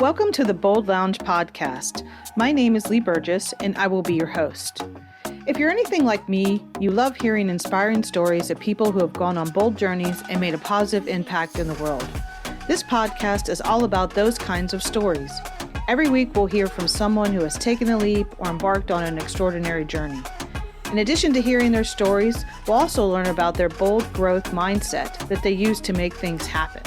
Welcome to the Bold Lounge podcast. My name is Lee Burgess, and I will be your host. If you're anything like me, you love hearing inspiring stories of people who have gone on bold journeys and made a positive impact in the world. This podcast is all about those kinds of stories. Every week, we'll hear from someone who has taken a leap or embarked on an extraordinary journey. In addition to hearing their stories, we'll also learn about their bold growth mindset that they use to make things happen.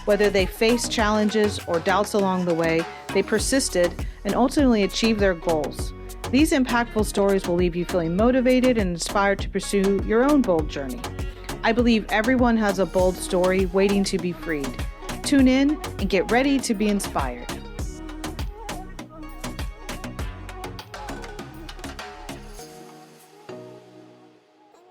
Whether they faced challenges or doubts along the way, they persisted and ultimately achieved their goals. These impactful stories will leave you feeling motivated and inspired to pursue your own bold journey. I believe everyone has a bold story waiting to be freed. Tune in and get ready to be inspired.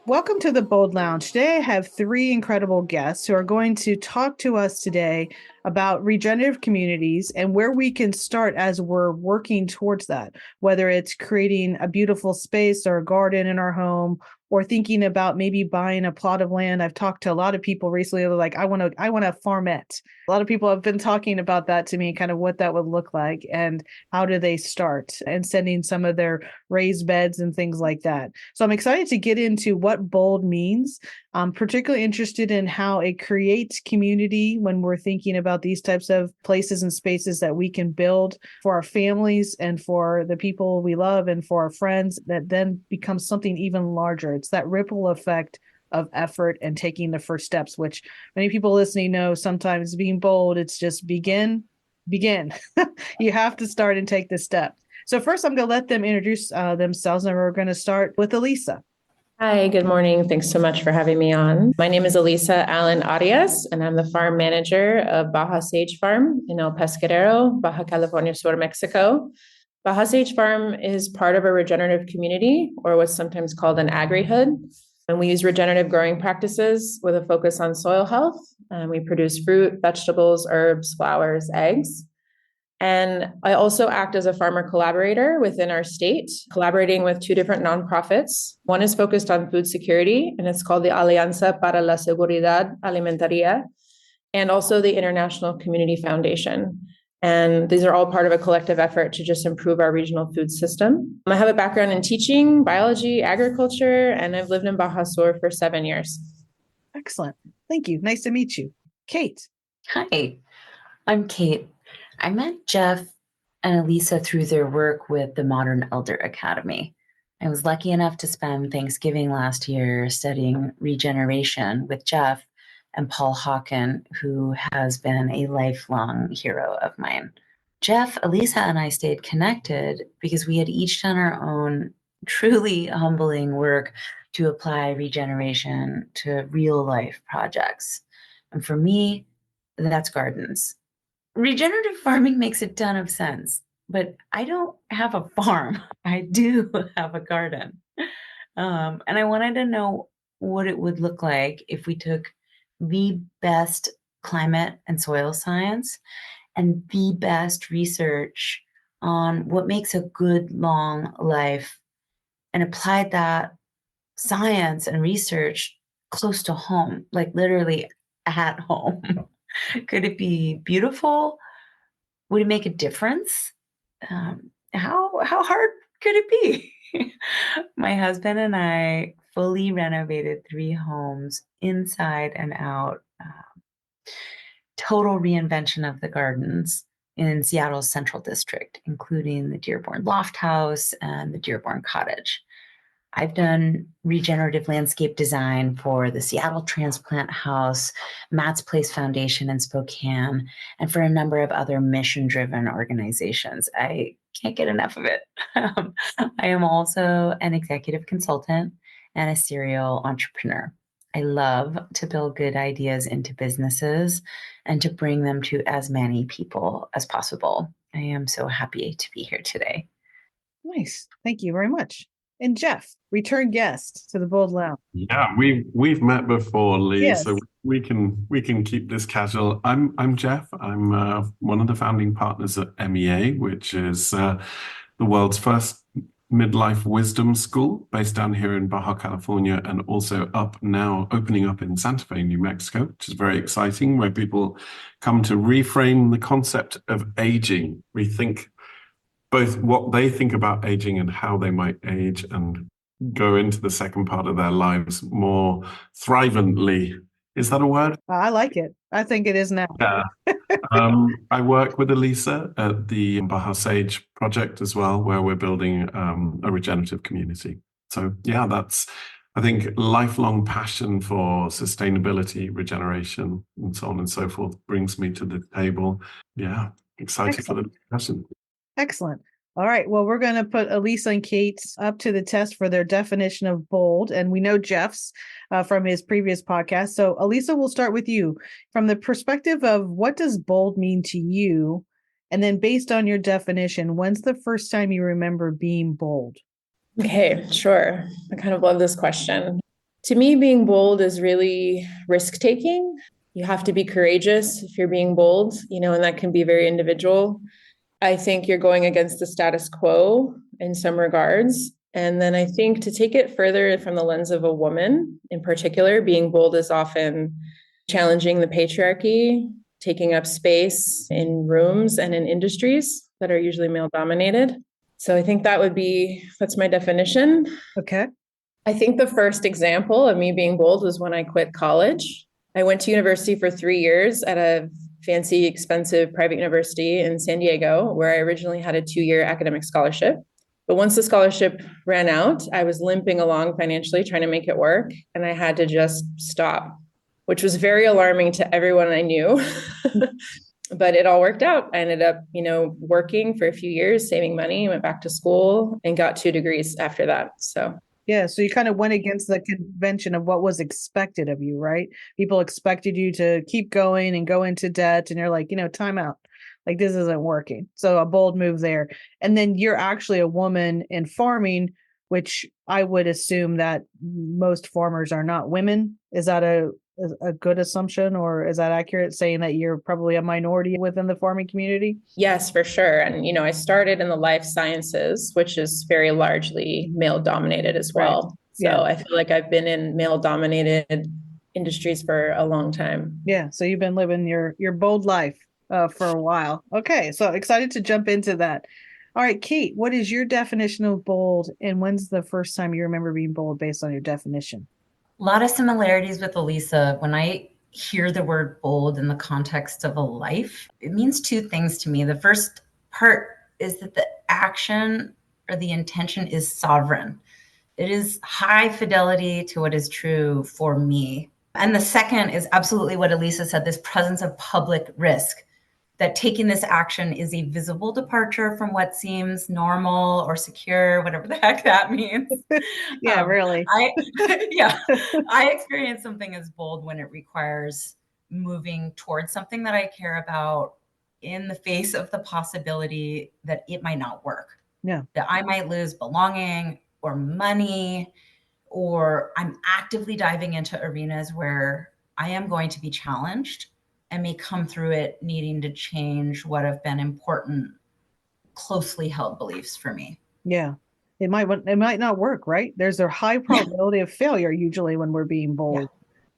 Welcome to the Bold Lounge. Today I have three incredible guests who are going to talk to us today about regenerative communities and where we can start as we're working towards that, whether it's creating a beautiful space or a garden in our home or thinking about maybe buying a plot of land. I've talked to a lot of people recently. They're like, I want a farmette. A lot of people have been talking about that to me, kind of what that would look like and how do they start and sending some of their raised beds and things like that. So I'm excited to get into what bold means. I'm particularly interested in how it creates community when we're thinking about these types of places and spaces that we can build for our families and for the people we love and for our friends that then becomes something even larger. It's that ripple effect of effort and taking the first steps, which many people listening know sometimes being bold, it's just begin. You have to start and take this step. So first, I'm going to let them introduce themselves, and we're going to start with Elisa. Hi, good morning. Thanks so much for having me on. My name is Elisa Arias, and I'm the farm manager of Baja Sage Farm in El Pescadero, Baja California Sur, Mexico. Baja Sage Farm is part of a regenerative community, or what's sometimes called an agri-hood. And we use regenerative growing practices with a focus on soil health. We produce fruit, vegetables, herbs, flowers, eggs. And I also act as a farmer collaborator within our state, collaborating with two different nonprofits. One is focused on food security, and it's called the Alianza para la Seguridad Alimentaria, and also the International Community Foundation. And these are all part of a collective effort to just improve our regional food system. I have a background in teaching, biology, agriculture, and I've lived in Baja Sur for 7 years. Excellent. Thank you. Nice to meet you. Kate. Hi, I'm Kate. I met Jeff and Elisa through their work with the Modern Elder Academy. I was lucky enough to spend Thanksgiving last year studying regeneration with Jeff and Paul Hawken, who has been a lifelong hero of mine. Jeff, Elisa, and I stayed connected because we had each done our own truly humbling work to apply regeneration to real life projects. And for me, that's gardens. Regenerative farming makes a ton of sense, but I don't have a farm. I do have a garden. And I wanted to know what it would look like if we took the best climate and soil science and the best research on what makes a good long life and applied that science and research close to home, like literally at home. Could it be beautiful? Would it make a difference? How hard could it be? My husband and I fully renovated 3 homes inside and out. Total reinvention of the gardens in Seattle's Central District, including the Dearborn Loft House and the Dearborn Cottage. I've done regenerative landscape design for the Seattle Transplant House, Matt's Place Foundation in Spokane, and for a number of other mission-driven organizations. I can't get enough of it. I am also an executive consultant and a serial entrepreneur. I love to build good ideas into businesses and to bring them to as many people as possible. I am so happy to be here today. Nice. Thank you very much. And Jeff, return guest to the Bold Lounge. Yeah, we've met before, Lee, Yes. so we can keep this casual. I'm Jeff. I'm one of the founding partners at MEA, which is the world's first midlife wisdom school based down here in Baja, California, and also opening up in Santa Fe, New Mexico, which is very exciting, where people come to reframe the concept of aging, rethink both what they think about aging and how they might age, and go into the second part of their lives more thrivently. Is that a word? I like it. I think it is now. Yeah. I work with Elisa at the Baja Sage project as well, where we're building a regenerative community. So yeah, that's, I think, lifelong passion for sustainability, regeneration, and so on and so forth brings me to the table. Yeah, excited for the discussion. Excellent. All right. Well, we're going to put Elisa and Kate up to the test for their definition of bold. And we know Jeff's from his previous podcast. So Elisa, we'll start with you. From the perspective of what does bold mean to you? And then based on your definition, when's the first time you remember being bold? Okay, sure. I kind of love this question. To me, being bold is really risk-taking. You have to be courageous if you're being bold, and that can be very individual. I think you're going against the status quo in some regards. And then I think to take it further from the lens of a woman in particular, being bold is often challenging the patriarchy, taking up space in rooms and in industries that are usually male dominated. So I think that's my definition. Okay. I think the first example of me being bold was when I quit college. I went to university for 3 years at a fancy, expensive private university in San Diego, where I originally had a 2-year academic scholarship. But once the scholarship ran out, I was limping along financially, trying to make it work. And I had to just stop, which was very alarming to everyone I knew. But it all worked out. I ended up, working for a few years, saving money, went back to school and got 2 degrees after that. So yeah, so you kind of went against the convention of what was expected of you, right? People expected you to keep going and go into debt, and you're like, time out. Like, this isn't working. So a bold move there. And then you're actually a woman in farming, which I would assume that most farmers are not women. Is that a good assumption, or is that accurate, saying that you're probably a minority within the farming community? Yes, for sure. And, I started in the life sciences, which is very largely male dominated as well. Right. So yeah. I feel like I've been in male dominated industries for a long time. Yeah. So you've been living your bold life for a while. Okay. So excited to jump into that. All right, Kate, what is your definition of bold, and when's the first time you remember being bold based on your definition? A lot of similarities with Elisa. When I hear the word bold in the context of a life, it means 2 things to me. The first part is that the action or the intention is sovereign. It is high fidelity to what is true for me. And the second is absolutely what Elisa said, this presence of public risk, that taking this action is a visible departure from what seems normal or secure, whatever the heck that means. Yeah, really. I experience something as bold when it requires moving towards something that I care about in the face of the possibility that it might not work. Yeah. That I might lose belonging or money, or I'm actively diving into arenas where I am going to be challenged and may come through it needing to change what have been important, closely held beliefs for me. Yeah. It might not work, right? There's a high probability of failure usually when we're being bold. Yeah.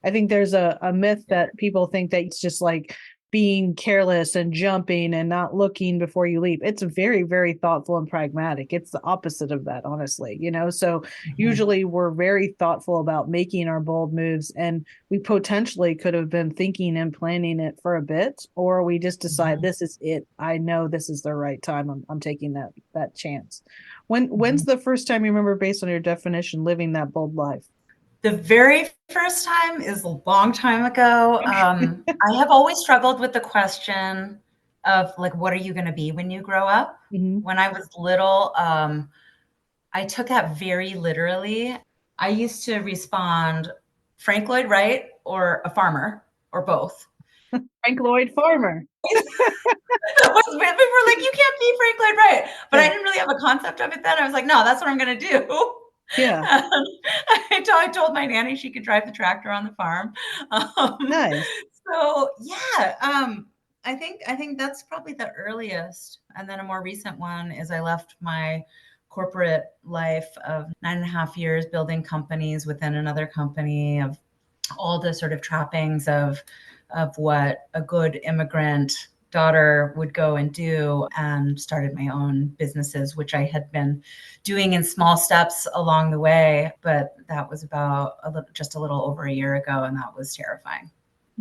I think there's a myth that people think that it's just like being careless and jumping and not looking before you leap. It's very, very thoughtful and pragmatic. It's the opposite of that, honestly, So usually we're very thoughtful about making our bold moves, and we potentially could have been thinking and planning it for a bit, or we just decide this is it. I know this is the right time. I'm taking that chance. When's the first time you remember, based on your definition, living that bold life? The very first time is a long time ago. I have always struggled with the question of like, what are you going to be when you grow up? Mm-hmm. When I was little, I took that very literally. I used to respond, Frank Lloyd Wright or a farmer or both. Frank Lloyd farmer. People were like, you can't be Frank Lloyd Wright. But I didn't really have a concept of it then. I was like, no, that's what I'm going to do. Yeah. I told my nanny she could drive the tractor on the farm. Nice. So yeah, I think that's probably the earliest. And then a more recent one is I left my corporate life of 9.5 years building companies within another company, of all the sort of trappings of what a good immigrant daughter would go and do, and started my own businesses, which I had been doing in small steps along the way. But that was about just a little over a year ago, and that was terrifying.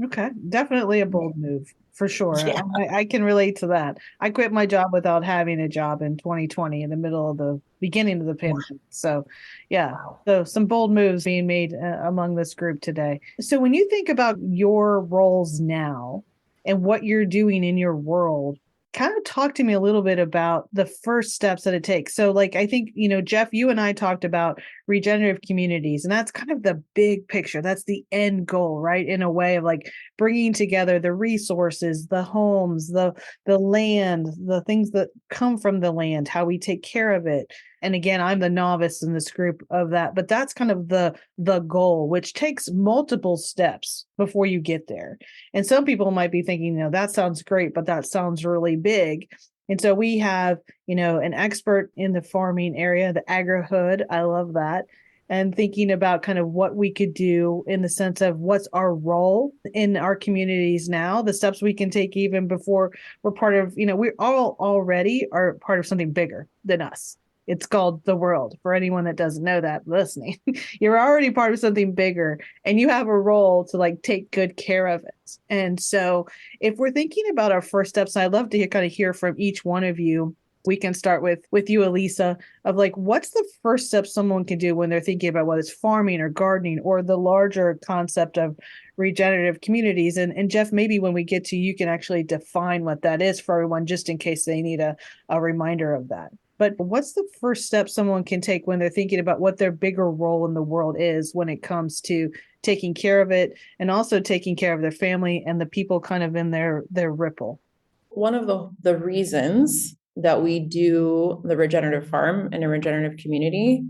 Okay, definitely a bold move for sure. Yeah. I can relate to that. I quit my job without having a job in 2020 in the middle of the beginning of the pandemic. So, yeah, Wow. so some bold moves being made among this group today. So, when you think about your roles now and what you're doing in your world, kind of talk to me a little bit about the first steps that it takes. So, like, I think, Jeff, you and I talked about regenerative communities, and that's kind of the big picture. That's the end goal, right? In a way of like bringing together the resources, the homes, the land, the things that come from the land, how we take care of it. And again, I'm the novice in this group of that, but that's kind of the goal, which takes multiple steps before you get there. And some people might be thinking, that sounds great, but that sounds really big. And so we have, an expert in the farming area, the agri-hood. I love that. And thinking about kind of what we could do in the sense of what's our role in our communities now, the steps we can take even before we're part of, we all already are part of something bigger than us. It's called the world. For anyone that doesn't know that listening, you're already part of something bigger, and you have a role to like take good care of it. And so if we're thinking about our first steps, I'd love to kind of hear from each one of you. We can start with you, Elisa, of like, what's the first step someone can do when they're thinking about whether it's farming or gardening or the larger concept of regenerative communities? And Jeff, maybe when we get to you can actually define what that is for everyone, just in case they need a reminder of that. But what's the first step someone can take when they're thinking about what their bigger role in the world is when it comes to taking care of it and also taking care of their family and the people kind of in their ripple? One of the reasons that we do the regenerative farm and a regenerative community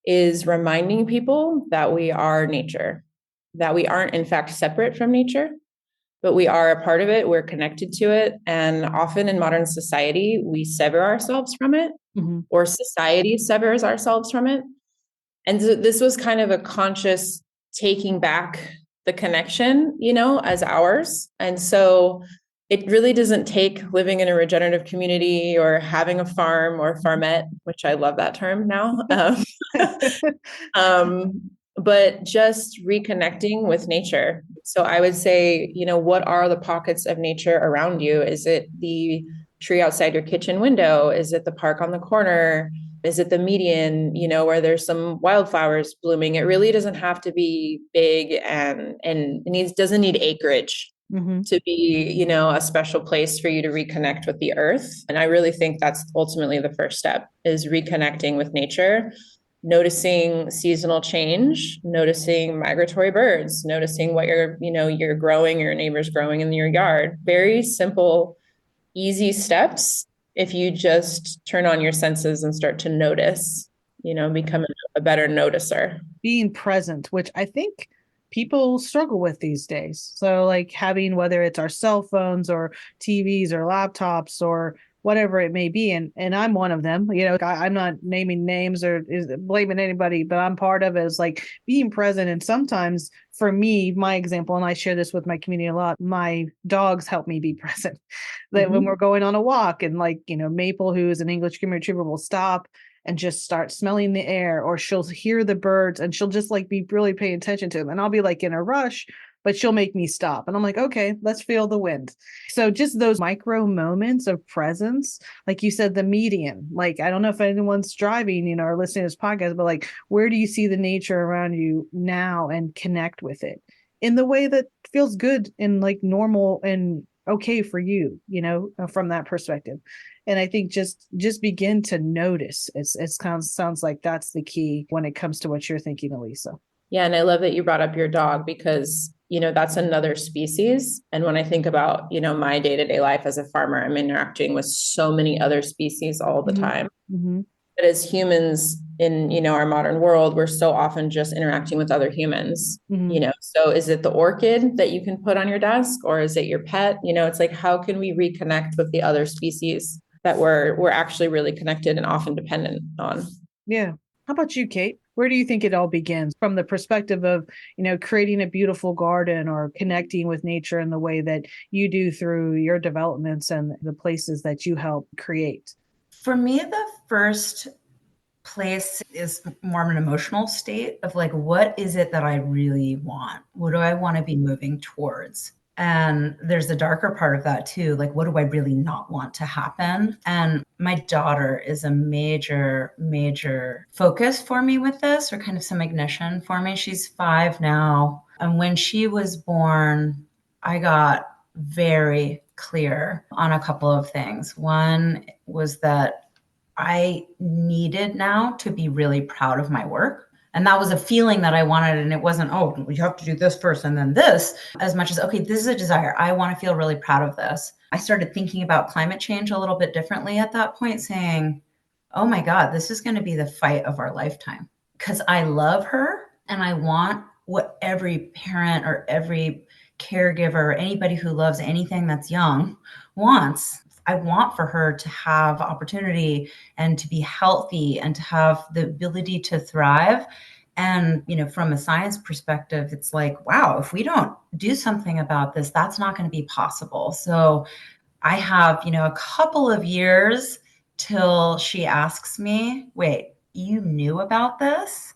is reminding people that we are nature, that we aren't in fact separate from nature, but we are a part of it. We're connected to it. And often in modern society, we sever ourselves from it, or society severs ourselves from it. And so this was kind of a conscious taking back the connection, as ours. And so it really doesn't take living in a regenerative community or having a farm or farmette, which I love that term now. But just reconnecting with nature. So I would say, what are the pockets of nature around you? Is it the tree outside your kitchen window? Is it the park on the corner? Is it the median, where there's some wildflowers blooming? It really doesn't have to be big and doesn't need acreage to be, a special place for you to reconnect with the earth. And I really think that's ultimately the first step, is reconnecting with nature, noticing seasonal change, noticing migratory birds, noticing what you're growing, your neighbor's growing in your yard. Very simple, easy steps. If you just turn on your senses and start to notice, become a better noticer. Being present, which I think people struggle with these days. So like having, whether it's our cell phones or TVs or laptops or whatever it may be. And I'm one of them, I'm not naming names or blaming anybody, but I'm part of it, is like being present. And sometimes for me, my example, and I share this with my community a lot, my dogs help me be present. That when we're going on a walk and Maple, who is an English Grand Retriever, will stop and just start smelling the air, or she'll hear the birds and she'll just like be really paying attention to them. And I'll be like in a rush, but she'll make me stop. And I'm like, okay, let's feel the wind. So just those micro moments of presence, like you said, the median, like, I don't know if anyone's driving, or listening to this podcast, but like, where do you see the nature around you now and connect with it in the way that feels good and like normal and okay for you, from that perspective. And I think just begin to notice. It sounds like that's the key when it comes to what you're thinking, Elisa. Yeah. And I love that you brought up your dog, because, that's another species. And when I think about, my day-to-day life as a farmer, I'm interacting with so many other species all the time. But as humans in, our modern world, we're so often just interacting with other humans, so is it the orchid that you can put on your desk, or is it your pet? It's like, how can we reconnect with the other species that we're actually really connected and often dependent on. Yeah. How about you, Kate? Where do you think it all begins from the perspective of, creating a beautiful garden or connecting with nature in the way that you do through your developments and the places that you help create? For me, the first place is more of an emotional state of like, what is it that I really want? What do I want to be moving towards? And there's a darker part of that too. Like, what do I really not want to happen? And my daughter is a major, major focus for me with this, or kind of some ignition for me. She's 5 now. And when she was born, I got very clear on a couple of things. One was that I needed now to be really proud of my work. And that was a feeling that I wanted. And it wasn't, oh, you have to do this first and then this, as much as, okay, this is a desire. I want to feel really proud of this. I started thinking about climate change a little bit differently at that point, saying, oh my God, this is going to be the fight of our lifetime. Because I love her and I want what every parent or every caregiver or anybody who loves anything that's young wants. I want for her to have opportunity and to be healthy and to have the ability to thrive. And, from a science perspective, it's like, wow, if we don't do something about this, that's not going to be possible. So I have, a couple of years till she asks me, wait, you knew about this?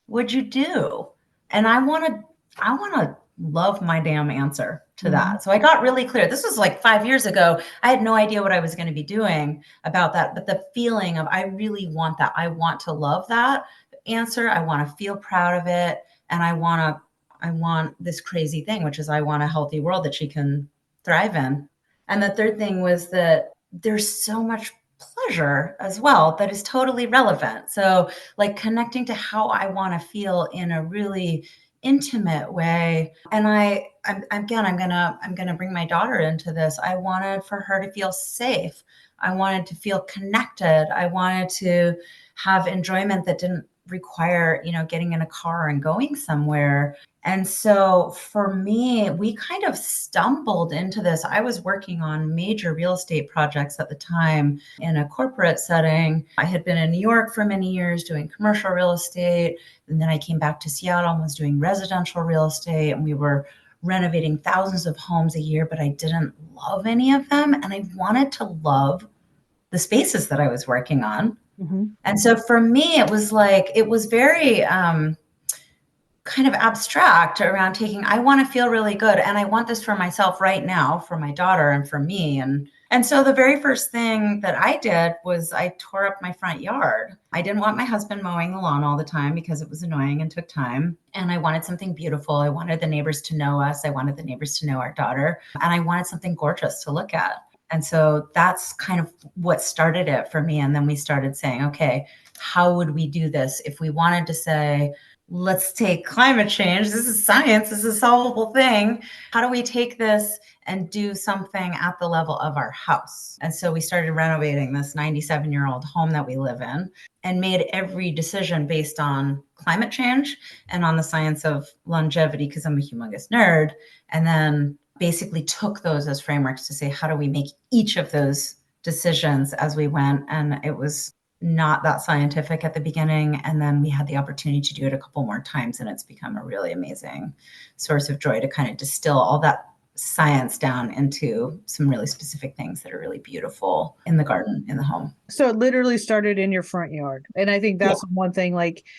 What'd you do? And I want to love my damn answer to that. So I got really clear. This was like 5 years ago. I had no idea what I was going to be doing about that. But the feeling of, I really want that. I want to love that answer. I want to feel proud of it. And I want this crazy thing, which is I want a healthy world that she can thrive in. And the third thing was that there's so much pleasure as well that is totally relevant. So like connecting to how I want to feel in a really intimate way. And I'm gonna bring my daughter into this. I wanted for her to feel safe. I wanted to feel connected. I wanted to have enjoyment that didn't require, getting in a car and going somewhere. And so for me, we kind of stumbled into this. I was working on major real estate projects at the time in a corporate setting. I had been in New York for many years doing commercial real estate. And then I came back to Seattle and was doing residential real estate. And we were renovating thousands of homes a year, but I didn't love any of them. And I wanted to love the spaces that I was working on. Mm-hmm. And so for me, it was very kind of abstract around I want to feel really good. And I want this for myself right now, for my daughter and for me. And so the very first thing that I did was I tore up my front yard. I didn't want my husband mowing the lawn all the time because it was annoying and took time. And I wanted something beautiful. I wanted the neighbors to know us. I wanted the neighbors to know our daughter. And I wanted something gorgeous to look at. And so that's kind of what started it for me. And then we started saying, okay, how would we do this? If we wanted to say, let's take climate change. This is science. This is a solvable thing. How do we take this and do something at the level of our house? And so we started renovating this 97-year-old home that we live in and made every decision based on climate change and on the science of longevity, because I'm a humongous nerd. And then basically took those as frameworks to say, how do we make each of those decisions as we went? And it was not that scientific at the beginning. And then we had the opportunity to do it a couple more times. And it's become a really amazing source of joy to kind of distill all that science down into some really specific things that are really beautiful in the garden, in the home. So it literally started in your front yard. And I think that's one thing,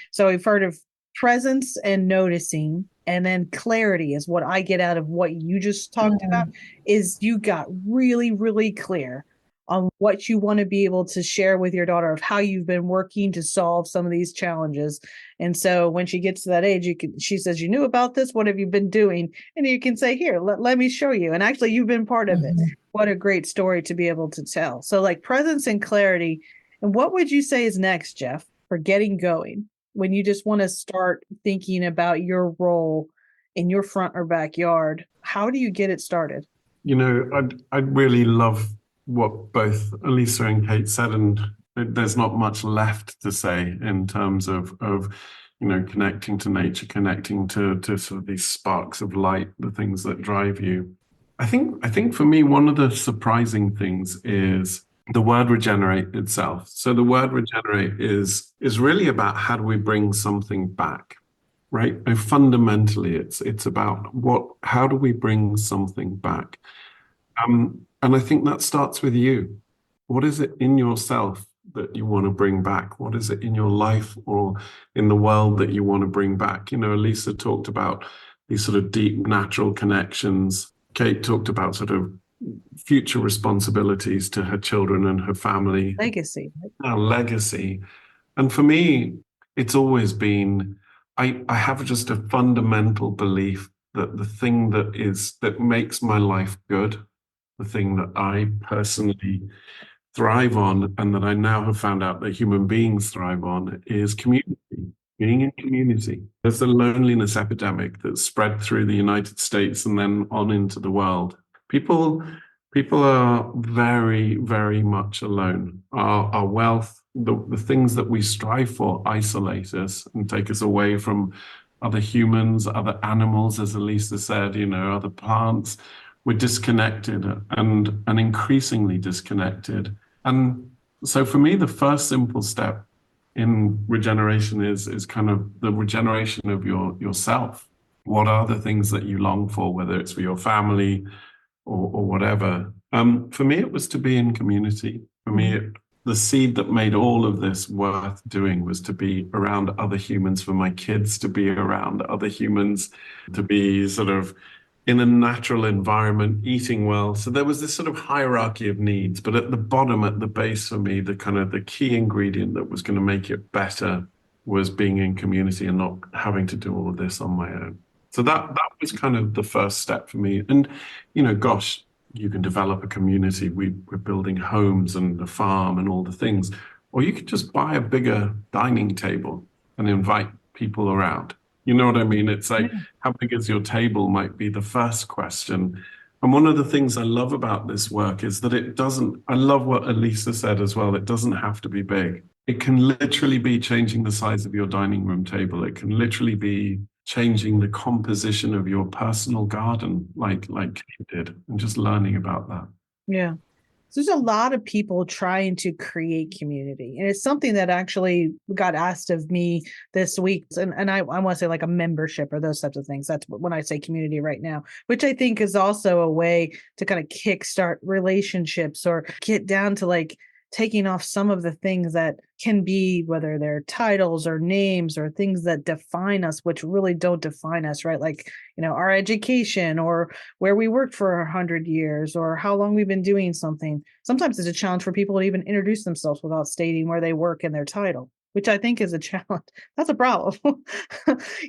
so we've heard of presence and noticing, and then clarity is what I get out of what you just talked about, is you got really, really clear on what you want to be able to share with your daughter of how you've been working to solve some of these challenges. And so when she gets to that age, she says, you knew about this, what have you been doing? And you can say, here, let me show you. And actually you've been part of it. What a great story to be able to tell. So like presence and clarity. And what would you say is next, Jeff, for getting going when you just want to start thinking about your role in your front or backyard? How do you get it started? I'd really love what both Elisa and Kate said, and there's not much left to say in terms of connecting to nature, connecting to sort of these sparks of light, the things that drive you. I think for me, one of the surprising things is the word regenerate itself. So the word regenerate is really about how do we bring something back, right? And fundamentally, it's about how do we bring something back? And I think that starts with you. What is it in yourself that you want to bring back? What is it in your life or in the world that you want to bring back? You know, Elisa talked about these sort of deep natural connections. Kate talked about sort of future responsibilities to her children and her family. Legacy. Our legacy. And for me, it's always been, I have just a fundamental belief that the thing that makes my life good, the thing that I personally thrive on, and that I now have found out that human beings thrive on, is community, being in community. There's a loneliness epidemic that's spread through the United States and then on into the world. People are very, very much alone. Our wealth, the things that we strive for isolate us and take us away from other humans, other animals, as Elisa said, you know, other plants. We're disconnected and increasingly disconnected. And so for me, the first simple step in regeneration is kind of the regeneration of yourself. What are the things that you long for, whether it's for your family or whatever? For me, it was to be in community. For me, the seed that made all of this worth doing was to be around other humans, for my kids to be around other humans, to be sort of in a natural environment, eating well. So there was this sort of hierarchy of needs, but at the bottom, at the base for me, the kind of the key ingredient that was going to make it better was being in community and not having to do all of this on my own. So that was kind of the first step for me. And, you know, gosh, you can develop a community. We're building homes and a farm and all the things, or you could just buy a bigger dining table and invite people around. You know what I mean? It's like, how big is your table might be the first question. And one of the things I love about this work is that I love what Elisa said as well, it doesn't have to be big. It can literally be changing the size of your dining room table. It can literally be changing the composition of your personal garden, like Kate did, and just learning about that. Yeah. So there's a lot of people trying to create community. And it's something that actually got asked of me this week. And I want to say like a membership or those types of things. That's when I say community right now, which I think is also a way to kind of kickstart relationships or get down to like taking off some of the things that can be, whether they're titles or names or things that define us, which really don't define us, right? Like, you know, our education or where we worked for 100 years or how long we've been doing something. Sometimes it's a challenge for people to even introduce themselves without stating where they work in their title, which I think is a challenge. That's a problem.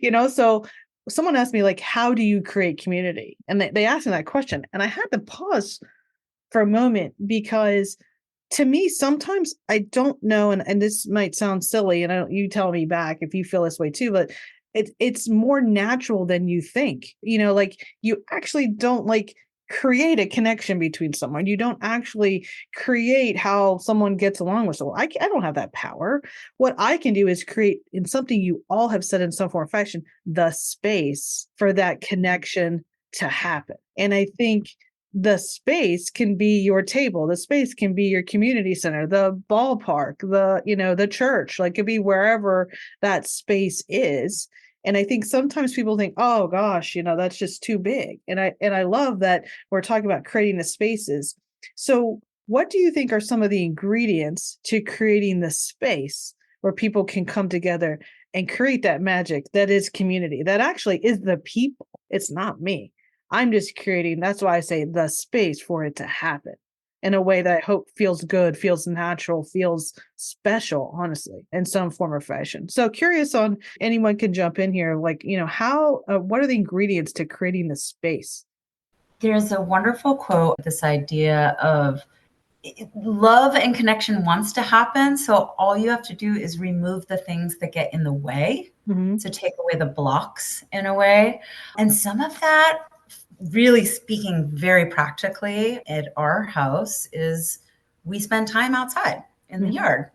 You know, so someone asked me, like, how do you create community? And they asked me that question. And I had to pause for a moment because to me, sometimes I don't know, and this might sound silly, and you tell me back if you feel this way too, but it's more natural than you think. You know, like you actually don't like create a connection between someone. You don't actually create how someone gets along with someone. I don't have that power. What I can do is create in something you all have said in some form or fashion, the space for that connection to happen. And I think the space can be your table, the space can be your community center, the ballpark, the church, like it could be wherever that space is. And I think sometimes people think, oh gosh, that's just too big. And I love that we're talking about creating the spaces. So what do you think are some of the ingredients to creating the space where people can come together and create that magic that is community, that actually is the people? It's not me. I'm just creating, that's why I say the space for it to happen in a way that I hope feels good, feels natural, feels special, honestly, in some form or fashion. So curious on anyone can jump in here, like, what are the ingredients to creating the space? There's a wonderful quote, this idea of love and connection wants to happen. So all you have to do is remove the things that get in the way. Mm-hmm. To take away the blocks in a way. And some of that, really speaking very practically at our house, is we spend time outside in the yard.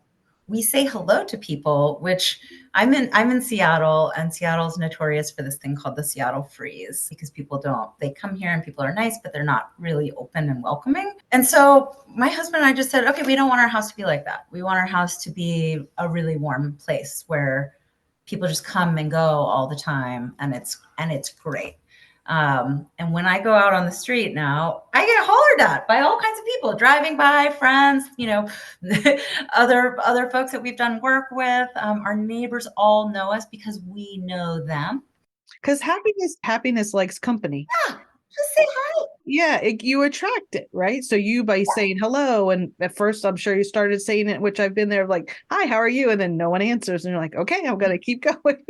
we say hello to people, which I'm in Seattle, and Seattle's notorious for this thing called the Seattle freeze, because they come here and people are nice, but they're not really open and welcoming. And so my husband and I just said, okay, we don't want our house to be like that. We want our house to be a really warm place where people just come and go all the time, and it's great. And when I go out on the street now, I get hollered at by all kinds of people driving by, friends, other folks that we've done work with. Our neighbors all know us because we know them. Because happiness likes company. Yeah, just say hi. Yeah, you attract it, right? So you, by saying hello, and at first I'm sure you started saying it, which I've been there, like, hi, how are you? And then no one answers, and you're like, okay, I'm gonna keep going.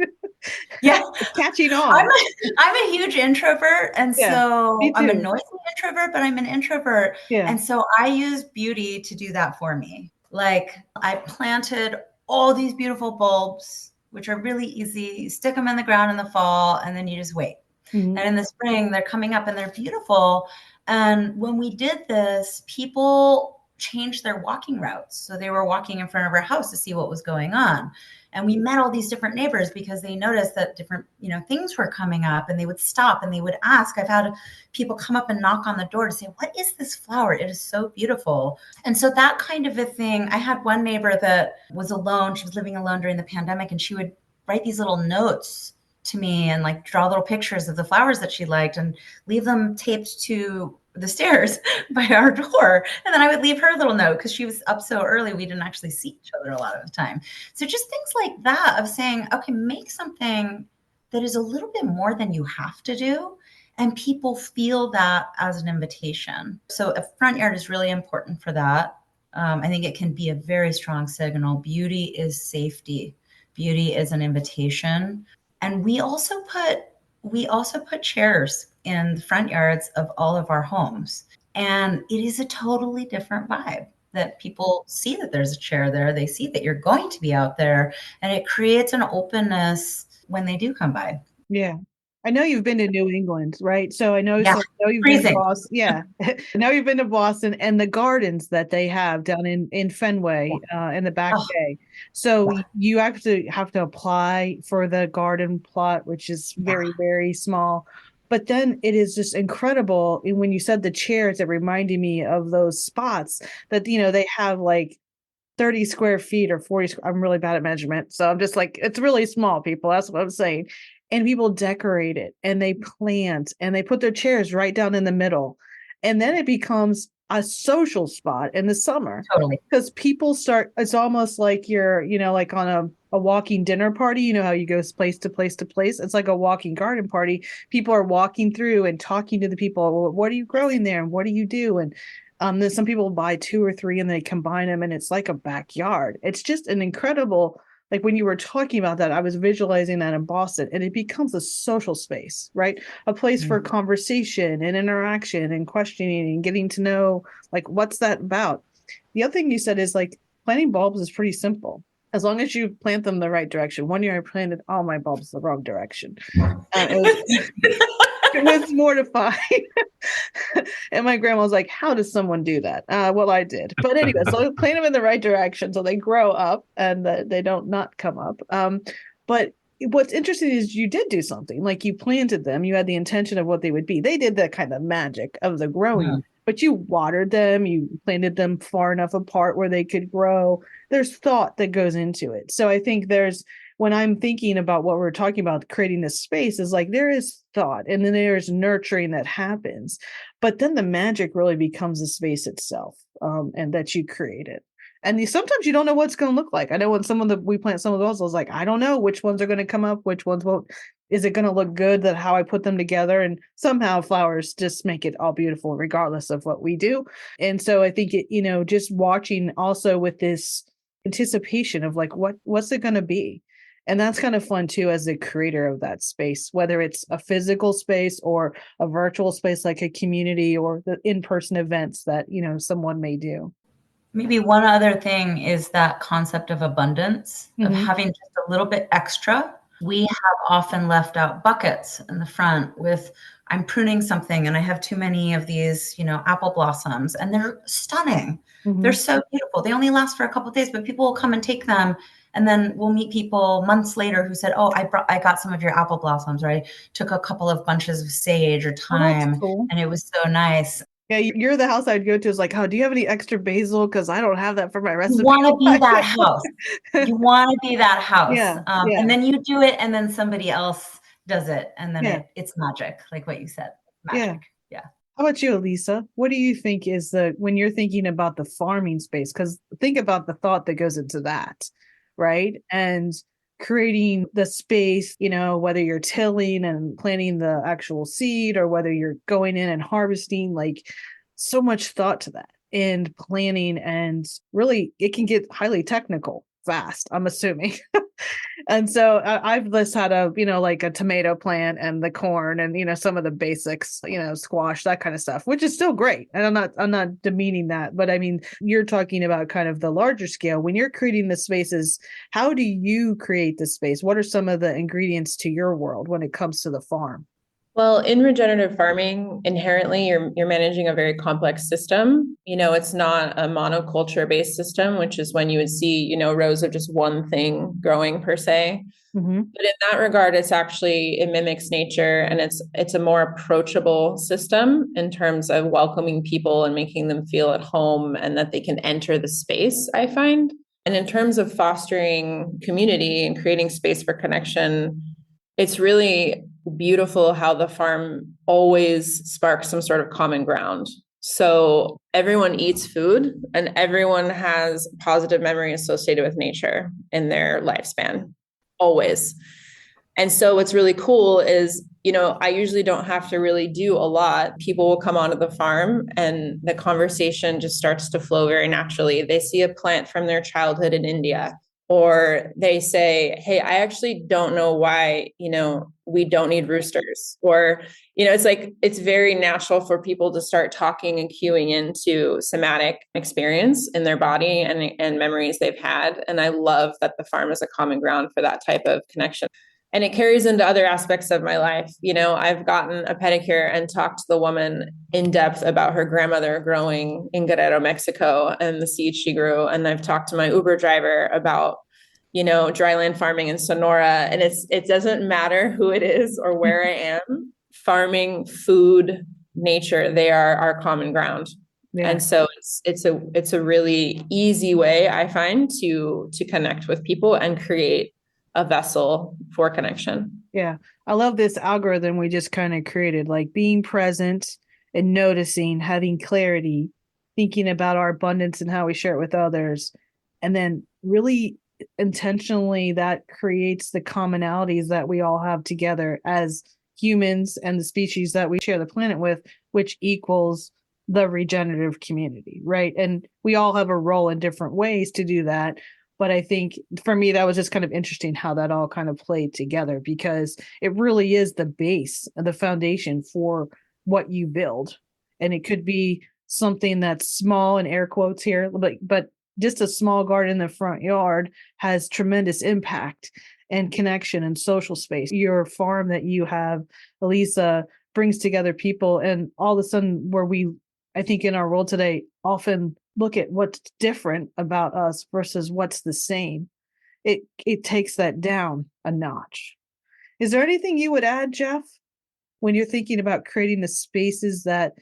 Yeah, it's catching on. I'm a huge introvert, and so I'm a noisy introvert, but I'm an introvert. Yeah. And so I use beauty to do that for me. Like, I planted all these beautiful bulbs, which are really easy. You stick them in the ground in the fall, and then you just wait. Mm-hmm. And in the spring, they're coming up and they're beautiful. And when we did this, people changed their walking routes. So they were walking in front of our house to see what was going on. And we met all these different neighbors because they noticed that different, things were coming up, and they would stop and they would ask. I've had people come up and knock on the door to say, what is this flower? It is so beautiful. And so that kind of a thing. I had one neighbor that was alone. She was living alone during the pandemic, and she would write these little notes to me and like draw little pictures of the flowers that she liked and leave them taped to the stairs by our door. And then I would leave her a little note because she was up so early. We didn't actually see each other a lot of the time. So just things like that of saying, okay, make something that is a little bit more than you have to do. And people feel that as an invitation. So a front yard is really important for that. I think it can be a very strong signal. Beauty is safety. Beauty is an invitation. And we also put chairs in the front yards of all of our homes. And it is a totally different vibe that people see that there's a chair there. They see that you're going to be out there, and it creates an openness when they do come by. Yeah. I know you've been to New England, right? So I know you've freezing. been to Boston. Yeah. I know you've been to Boston, and the gardens that they have down in Fenway, in the Back Bay. So you actually have to apply for the garden plot, which is very, very small. But then it is just incredible. And when you said the chairs, it reminded me of those spots that, they have like 30 square feet or 40. I'm really bad at measurement. So I'm just like, it's really small, people. That's what I'm saying. And people decorate it, and they plant, and they put their chairs right down in the middle. And then it becomes a social spot in the summer. Totally. Because people it's almost like you're, like on a walking dinner party. You know how you go place to place to place? It's like a walking garden party. People are walking through and talking to the people. Well, what are you growing there? And what do you do? And then some people buy 2 or 3 and they combine them, and it's like a backyard. It's just an incredible, like when you were talking about that, I was visualizing that in Boston, and it becomes a social space, right? A place for conversation and interaction and questioning and getting to know, like, what's that about? The other thing you said is like planting bulbs is pretty simple. As long as you plant them the right direction. One year I planted all my bulbs the wrong direction. It was mortifying. And my grandma was like, how does someone do that? Well, I did. But anyway, so plant them in the right direction so they grow up and they don't not come up. But what's interesting is you did do something. Like, you planted them. You had the intention of what they would be. They did that kind of magic of the growing. But you watered them. You planted them far enough apart where they could grow. There's thought that goes into it. So I think when I'm thinking about what we're talking about, creating this space, is like there is thought, and then there's nurturing that happens. But then the magic really becomes the space itself, and that you created. And sometimes you don't know what's going to look like. I know when we plant some of those, I was like, I don't know which ones are going to come up, which ones won't. Is it going to look good that how I put them together? And somehow flowers just make it all beautiful, regardless of what we do. And so I think just watching also with this anticipation of like, what's it going to be? And that's kind of fun too, as the creator of that space, whether it's a physical space or a virtual space, like a community or the in-person events that, someone may do. Maybe one other thing is that concept of abundance, of having just a little bit extra We have often left out buckets in the front with, I'm pruning something and I have too many of these, apple blossoms, and they're stunning. They're so beautiful. They only last for a couple of days, but people will come and take them. And then we'll meet people months later who said, oh, I got some of your apple blossoms, or I took a couple of bunches of sage or Oh, that's thyme, cool. and it was so nice. Yeah, you're the house I'd go to is like, oh, do you have any extra basil? Because I don't have that for my You recipe. want to be that house. You want to be that house. Yeah, And then you do it, and then somebody else does it, and then yeah, it's magic, like what you said. yeah. Magic. Yeah. How about you, Elisa? What do you think is when you're thinking about the farming space? Because think about the thought that goes into that, right? And creating the space, whether you're tilling and planting the actual seed or whether you're going in and harvesting, like so much thought to that and planning. And really, it can get highly technical fast, I'm assuming. And so I've just had like a tomato plant and the corn and, some of the basics, squash, that kind of stuff, which is still great. And I'm not demeaning that, but I mean, you're talking about kind of the larger scale. When you're creating the spaces, how do you create the space? What are some of the ingredients to your world when it comes to the farm? Well, in regenerative farming, inherently, you're managing a very complex system. It's not a monoculture based system, which is when you would see, rows of just one thing growing per se. Mm-hmm. But in that regard, it mimics nature, and it's a more approachable system in terms of welcoming people and making them feel at home and that they can enter the space, I find. And in terms of fostering community and creating space for connection, it's really beautiful how the farm always sparks some sort of common ground. So everyone eats food and everyone has positive memory associated with nature in their lifespan, always. And so what's really cool is, I usually don't have to really do a lot. People will come onto the farm and the conversation just starts to flow very naturally. They see a plant from their childhood in India, or they say, hey, I actually don't know why, we don't need roosters. Or, it's very natural for people to start talking and cueing into somatic experience in their body and memories they've had. And I love that the farm is a common ground for that type of connection. And it carries into other aspects of my life. I've gotten a pedicure and talked to the woman in depth about her grandmother growing in Guerrero, Mexico, and the seeds she grew. And I've talked to my Uber driver about, dryland farming in Sonora. And it doesn't matter who it is or where I am. Farming, food, nature, they are our common ground. Yeah. And so it's a really easy way, I find, to connect with people and create a vessel for connection. Yeah. I love this algorithm we just kind of created, like being present and noticing, having clarity, thinking about our abundance and how we share it with others. And then really intentionally that creates the commonalities that we all have together as humans and the species that we share the planet with, which equals the regenerative community, right? And we all have a role in different ways to do that. But I think for me, that was just kind of interesting how that all kind of played together, because it really is the base, the foundation for what you build. And it could be something that's small, in air quotes here, but just a small garden in the front yard has tremendous impact and connection and social space. Your farm that you have, Elisa, brings together people, and all of a sudden I think in our world today, often look at what's different about us versus what's the same. It takes that down a notch. Is there anything you would add, Jeff, when you're thinking about creating the spaces that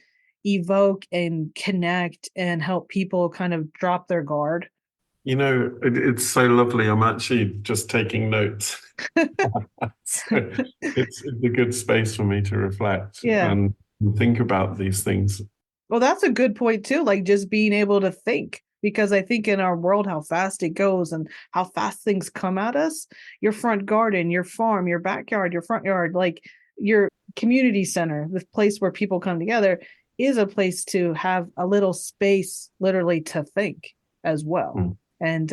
evoke and connect and help people kind of drop their guard? It's so lovely. I'm actually just taking notes. So it's a good space for me to reflect and think about these things. Well, that's a good point too, like just being able to think, because I think in our world, how fast it goes and how fast things come at us, your front garden, your farm, your backyard, your front yard, like your community center, the place where people come together, is a place to have a little space literally to think as well. Mm. And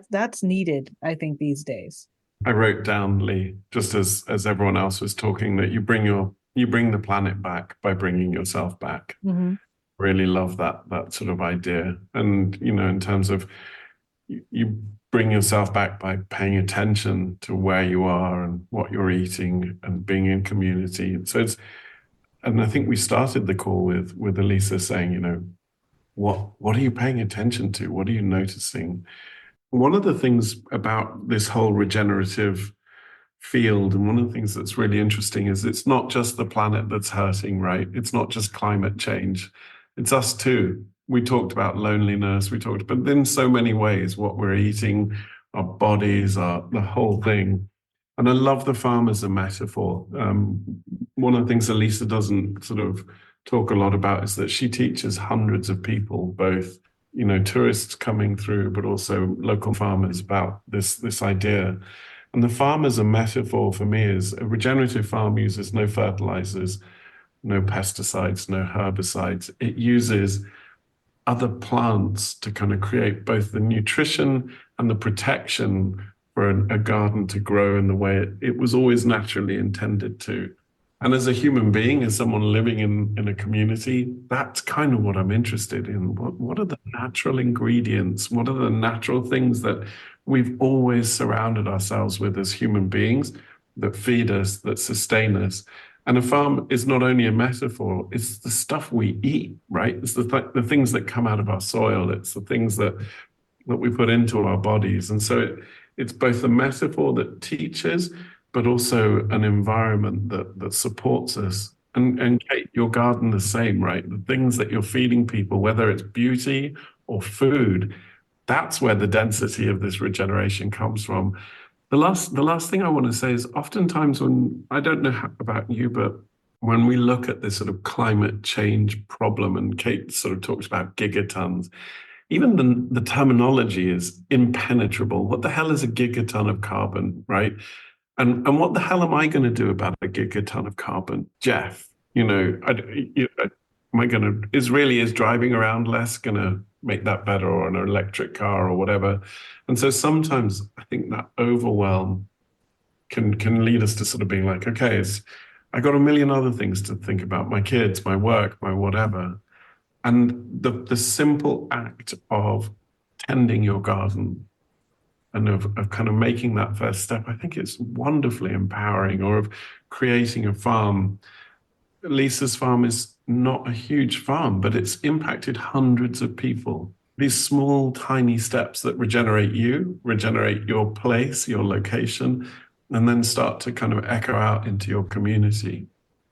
that's needed, I think, these days. I wrote down, Lee, just as everyone else was talking, that you bring the planet back by bringing yourself back. Mm-hmm. Really love that sort of idea. And, in terms of you bring yourself back by paying attention to where you are and what you're eating and being in community. So and I think we started the call with Elisa saying, what are you paying attention to? What are you noticing? One of the things about this whole regenerative field, and one of the things that's really interesting, is it's not just the planet that's hurting, right? It's not just climate change. It's us too. We talked about loneliness, but in so many ways, what we're eating, our bodies, the whole thing. And I love the farm as a metaphor. One of the things Elisa doesn't sort of talk a lot about is that she teaches hundreds of people, both tourists coming through, but also local farmers, about this idea. And the farm as a metaphor for me is a regenerative farm uses no fertilizers, no pesticides, no herbicides. It uses other plants to kind of create both the nutrition and the protection for a garden to grow in the way it was always naturally intended to. And as a human being, as someone living in a community, that's kind of what I'm interested in. What are the natural ingredients? What are the natural things that we've always surrounded ourselves with as human beings that feed us, that sustain us? And a farm is not only a metaphor, it's the stuff we eat, right? It's the things that come out of our soil. It's the things that we put into our bodies. And so it's both a metaphor that teaches, but also an environment that supports us. And Kate, your garden the same, right? The things that you're feeding people, whether it's beauty or food, that's where the density of this regeneration comes from. The last thing I want to say is oftentimes when, I don't know about you, but when we look at this sort of climate change problem, and Kate sort of talks about gigatons, even the terminology is impenetrable. What the hell is a gigaton of carbon, right? And what the hell am I going to do about a gigaton of carbon? Jeff, is driving around less going to make that better, or an electric car or whatever? And so sometimes I think that overwhelm can lead us to sort of being like, okay, I got a million other things to think about, my kids, my work, my whatever. And the simple act of tending your garden and of kind of making that first step, I think it's wonderfully empowering. Or of creating a farm. Lisa's farm is not a huge farm, but it's impacted hundreds of people. These small, tiny steps that regenerate your place, your location, and then start to kind of echo out into your community.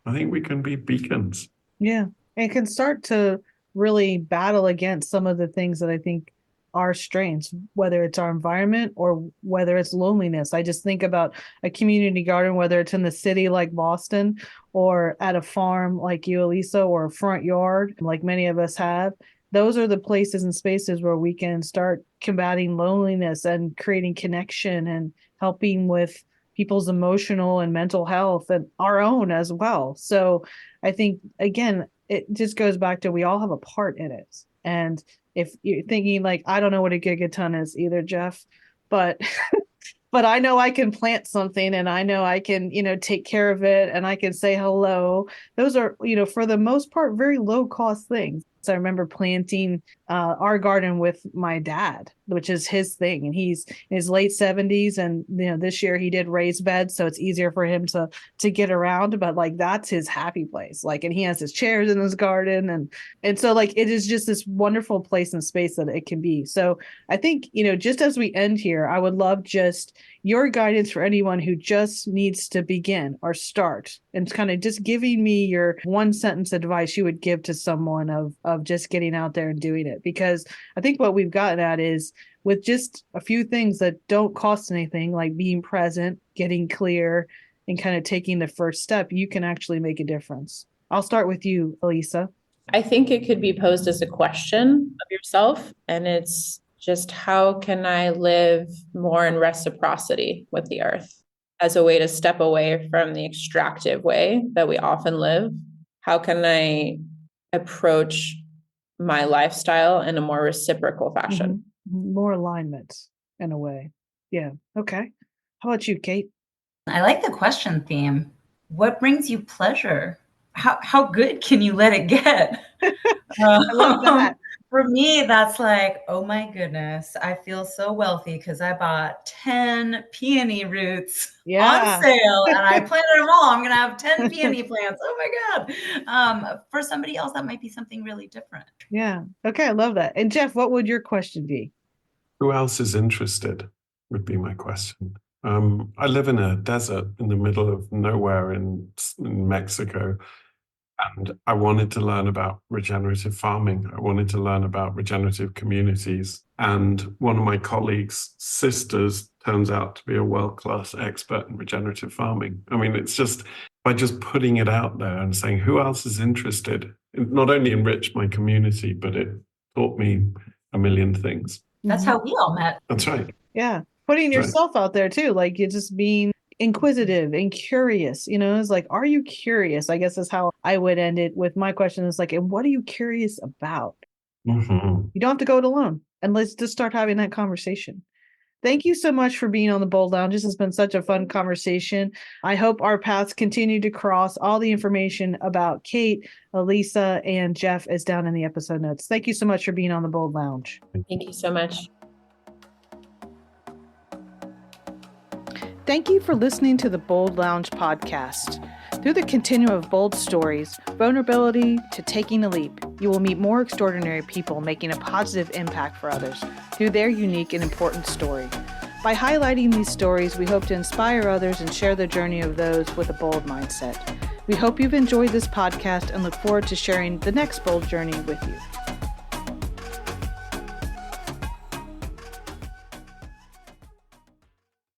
I think we can be beacons. Yeah, and can start to really battle against some of the things that I think are strains, whether it's our environment or whether it's loneliness. I just think about a community garden, whether it's in the city like Boston, or at a farm like you, Elisa, or a front yard like many of us have. Those are the places and spaces where we can start combating loneliness and creating connection and helping with people's emotional and mental health, and our own as well. So I think, again, it just goes back to we all have a part in it. And if you're thinking like, I don't know what a gigaton is either, Jeff, but but I know I can plant something, and I know I can, take care of it, and I can say hello. Those are, for the most part, very low cost things. So I remember planting our garden with my dad, which is his thing. And he's in his late 70s. And, this year he did raised beds, so it's easier for him to get around. But like, that's his happy place. Like, and he has his chairs in his garden. And so like, it is just this wonderful place and space that it can be. So I think, just as we end here, I would love just your guidance for anyone who just needs to begin or start, and kind of just giving me your one sentence advice you would give to someone of just getting out there and doing it. Because I think what we've gotten at is, with just a few things that don't cost anything, like being present, getting clear, and kind of taking the first step, you can actually make a difference. I'll start with you, Elisa. I think it could be posed as a question of yourself, and it's just, how can I live more in reciprocity with the earth, as a way to step away from the extractive way that we often live? How can I approach my lifestyle in a more reciprocal fashion? Mm-hmm. More alignment in a way. Yeah. Okay. How about you, Kate? I like the question theme. What brings you pleasure? How good can you let it get? I love that. For me, that's like, oh my goodness, I feel so wealthy because I bought 10 peony roots on sale and I planted them all. I'm going to have 10 peony plants. Oh my God. For somebody else, that might be something really different. Yeah. Okay. I love that. And Jeff, what would your question be? Who else is interested would be my question. I live in a desert in the middle of nowhere in Mexico. And I wanted to learn about regenerative farming. I wanted to learn about regenerative communities. And one of my colleagues' sisters turns out to be a world-class expert in regenerative farming. I mean, it's just by just putting it out there and saying, who else is interested? It not only enriched my community, but it taught me a million things. That's how we all met. That's right. Yeah. Putting yourself out there too, like you just being inquisitive and curious, it's like, are you curious? I guess is how I would end it with my question is like, and what are you curious about? Mm-hmm. You don't have to go it alone, and let's just start having that conversation. Thank you so much for being on the Bold Lounge. This has been such a fun conversation. I hope our paths continue to cross. All the information about Kate, Elisa, and Jeff is down in the episode notes. Thank you so much for being on the Bold Lounge. Thank you so much. Thank you for listening to the Bold Lounge podcast. Through the continuum of bold stories, vulnerability to taking a leap, you will meet more extraordinary people making a positive impact for others through their unique and important story. By highlighting these stories, we hope to inspire others and share the journey of those with a bold mindset. We hope you've enjoyed this podcast and look forward to sharing the next bold journey with you.